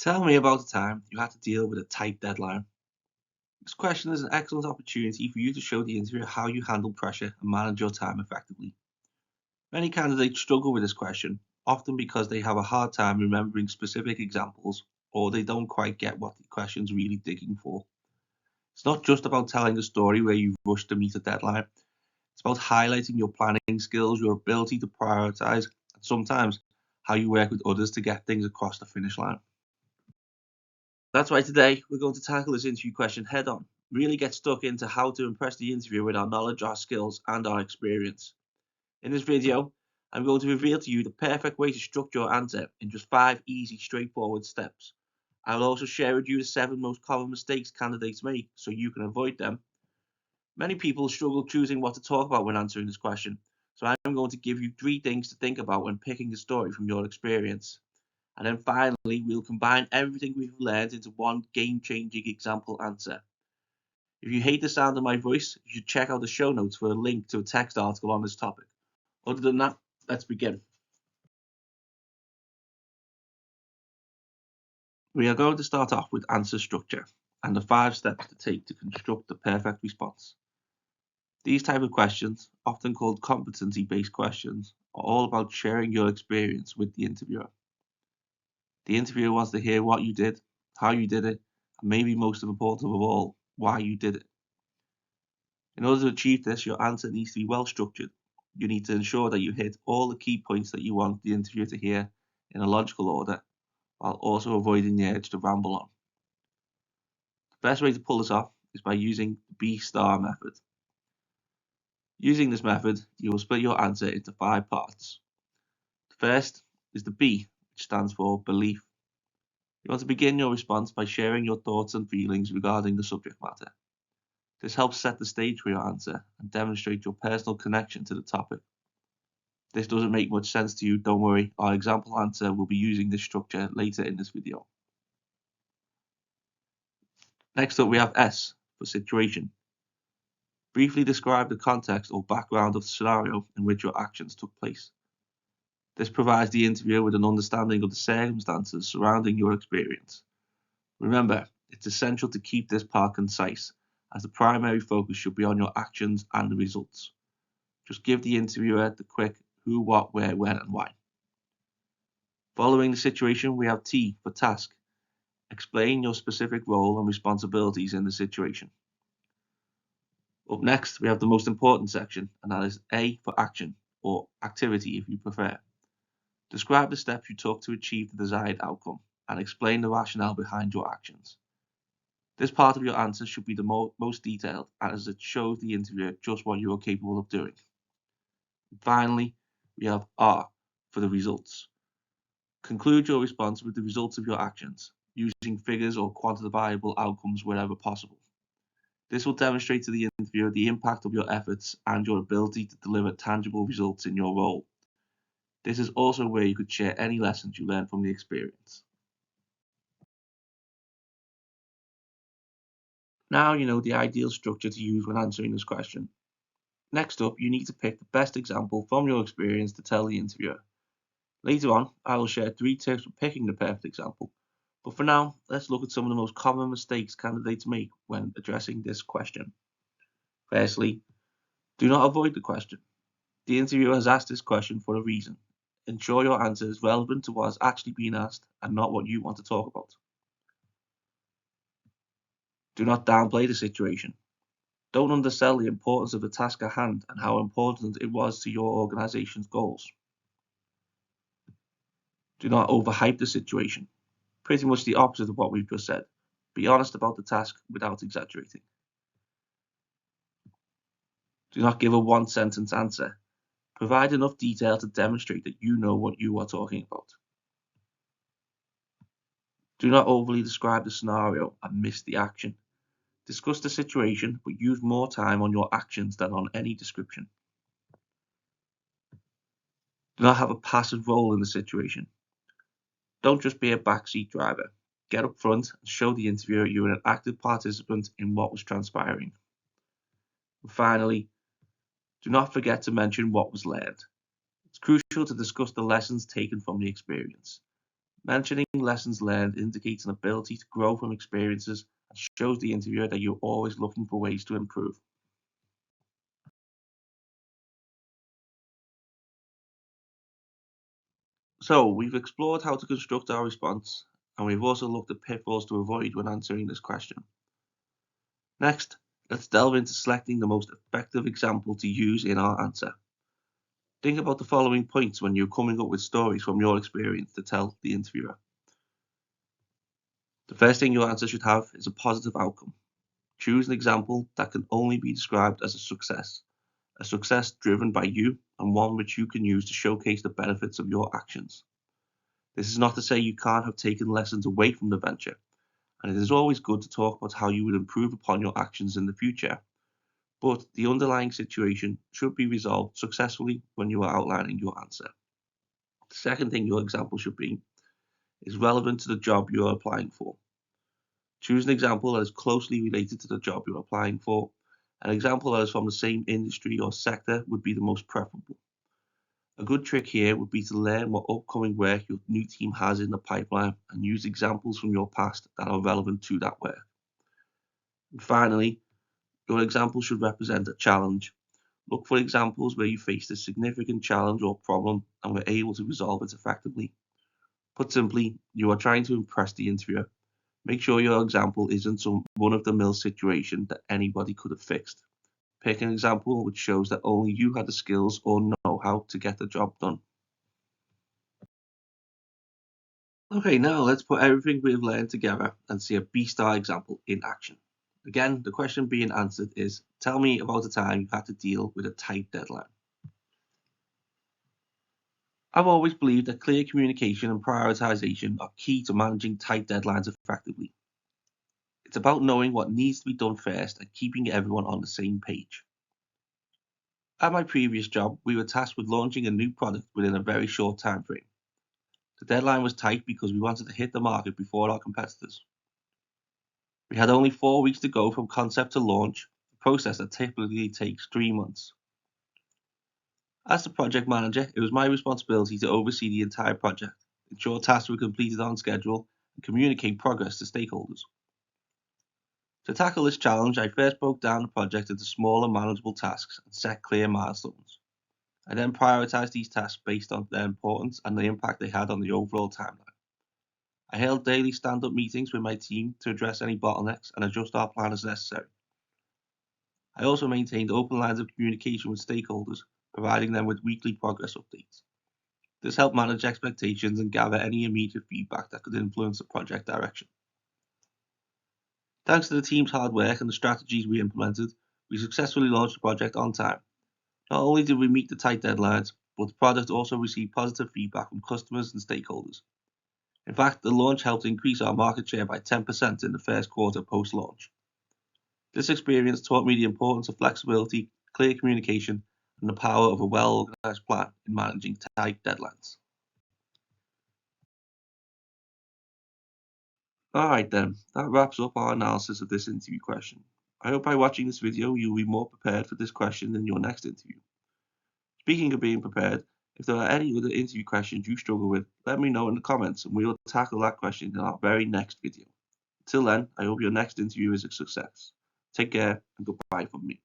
Tell me about a time you had to deal with a tight deadline. This question is an excellent opportunity for you to show the interviewer how you handle pressure and manage your time effectively. Many candidates struggle with this question, often because they have a hard time remembering specific examples or they don't quite get what the question's really digging for. It's not just about telling a story where you rush to meet a deadline. It's about highlighting your planning skills, your ability to prioritize, and sometimes how you work with others to get things across the finish line. That's why today we're going to tackle this interview question head on, really get stuck into how to impress the interviewer with our knowledge, our skills, and our experience. In this video, I'm going to reveal to you the perfect way to structure your answer in just 5 easy, straightforward steps. I will also share with you the 7 most common mistakes candidates make so you can avoid them. Many people struggle choosing what to talk about when answering this question, so I'm going to give you 3 things to think about when picking a story from your experience. And then finally, we'll combine everything we've learned into one game-changing example answer. If you hate the sound of my voice, you should check out the show notes for a link to a text article on this topic. Other than that, let's begin. We are going to start off with answer structure and the 5 steps to take to construct the perfect response. These type of questions, often called competency-based questions, are all about sharing your experience with the interviewer. The interviewer wants to hear what you did, how you did it, and maybe most important of all, why you did it. In order to achieve this, your answer needs to be well structured. You need to ensure that you hit all the key points that you want the interviewer to hear in a logical order, while also avoiding the urge to ramble on. The best way to pull this off is by using the B-STAR method. Using this method, you will split your answer into 5 parts. The first is the B, which stands for belief. You want to begin your response by sharing your thoughts and feelings regarding the subject matter. This helps set the stage for your answer and demonstrate your personal connection to the topic. If this doesn't make much sense to you, don't worry, our example answer will be using this structure later in this video. Next up we have S for situation. Briefly describe the context or background of the scenario in which your actions took place. This provides the interviewer with an understanding of the circumstances surrounding your experience. Remember, it's essential to keep this part concise, as the primary focus should be on your actions and the results. Just give the interviewer the quick who, what, where, when, and why. Following the situation, we have T for task. Explain your specific role and responsibilities in the situation. Up next, we have the most important section, and that is A for action, or activity if you prefer. Describe the steps you took to achieve the desired outcome, and explain the rationale behind your actions. This part of your answer should be the most detailed, as it shows the interviewer just what you are capable of doing. And finally, we have R for the results. Conclude your response with the results of your actions, using figures or quantifiable outcomes wherever possible. This will demonstrate to the interviewer the impact of your efforts and your ability to deliver tangible results in your role. This is also where you could share any lessons you learned from the experience. Now you know the ideal structure to use when answering this question. Next up, you need to pick the best example from your experience to tell the interviewer. Later on, I will share 3 tips for picking the perfect example. But for now, let's look at some of the most common mistakes candidates make when addressing this question. Firstly, do not avoid the question. The interviewer has asked this question for a reason. Ensure your answer is relevant to what is actually being asked and not what you want to talk about. Do not downplay the situation. Don't undersell the importance of the task at hand and how important it was to your organization's goals. Do not overhype the situation. Pretty much the opposite of what we've just said. Be honest about the task without exaggerating. Do not give a one-sentence answer. Provide enough detail to demonstrate that you know what you are talking about. Do not overly describe the scenario and miss the action. Discuss the situation, but use more time on your actions than on any description. Do not have a passive role in the situation. Don't just be a backseat driver. Get up front and show the interviewer you are an active participant in what was transpiring. And finally, do not forget to mention what was learned. It's crucial to discuss the lessons taken from the experience. Mentioning lessons learned indicates an ability to grow from experiences and shows the interviewer that you're always looking for ways to improve. So, we've explored how to construct our response, and we've also looked at pitfalls to avoid when answering this question. Next, let's delve into selecting the most effective example to use in our answer. Think about the following points when you're coming up with stories from your experience to tell the interviewer. The first thing your answer should have is a positive outcome. Choose an example that can only be described as a success driven by you and one which you can use to showcase the benefits of your actions. This is not to say you can't have taken lessons away from the venture, and it is always good to talk about how you would improve upon your actions in the future, but the underlying situation should be resolved successfully when you are outlining your answer. The second thing your example should be is relevant to the job you are applying for. Choose an example that is closely related to the job you're applying for. An example that is from the same industry or sector would be the most preferable. A good trick here would be to learn what upcoming work your new team has in the pipeline and use examples from your past that are relevant to that work. And finally, your example should represent a challenge. Look for examples where you faced a significant challenge or problem and were able to resolve it effectively. Put simply, you are trying to impress the interviewer. Make sure your example isn't some run-of-the-mill situation that anybody could have fixed. Pick an example which shows that only you had the skills or know-how to get the job done. Okay, now let's put everything we've learned together and see a B-Star example in action. Again, the question being answered is, tell me about a time you had to deal with a tight deadline. I've always believed that clear communication and prioritization are key to managing tight deadlines effectively. It's about knowing what needs to be done first and keeping everyone on the same page. At my previous job, we were tasked with launching a new product within a very short time frame. The deadline was tight because we wanted to hit the market before our competitors. We had only 4 weeks to go from concept to launch, a process that typically takes 3 months. As the project manager, it was my responsibility to oversee the entire project, ensure tasks were completed on schedule, and communicate progress to stakeholders. To tackle this challenge, I first broke down the project into smaller manageable tasks and set clear milestones. I then prioritized these tasks based on their importance and the impact they had on the overall timeline. I held daily stand-up meetings with my team to address any bottlenecks and adjust our plan as necessary. I also maintained open lines of communication with stakeholders, providing them with weekly progress updates. This helped manage expectations and gather any immediate feedback that could influence the project direction. Thanks to the team's hard work and the strategies we implemented, we successfully launched the project on time. Not only did we meet the tight deadlines, but the product also received positive feedback from customers and stakeholders. In fact, the launch helped increase our market share by 10% in the first quarter post-launch. This experience taught me the importance of flexibility, clear communication, and the power of a well-organized plan in managing tight deadlines. Alright then, that wraps up our analysis of this interview question. I hope by watching this video you will be more prepared for this question in your next interview. Speaking of being prepared, if there are any other interview questions you struggle with, let me know in the comments and we will tackle that question in our very next video. Until then, I hope your next interview is a success. Take care and goodbye from me.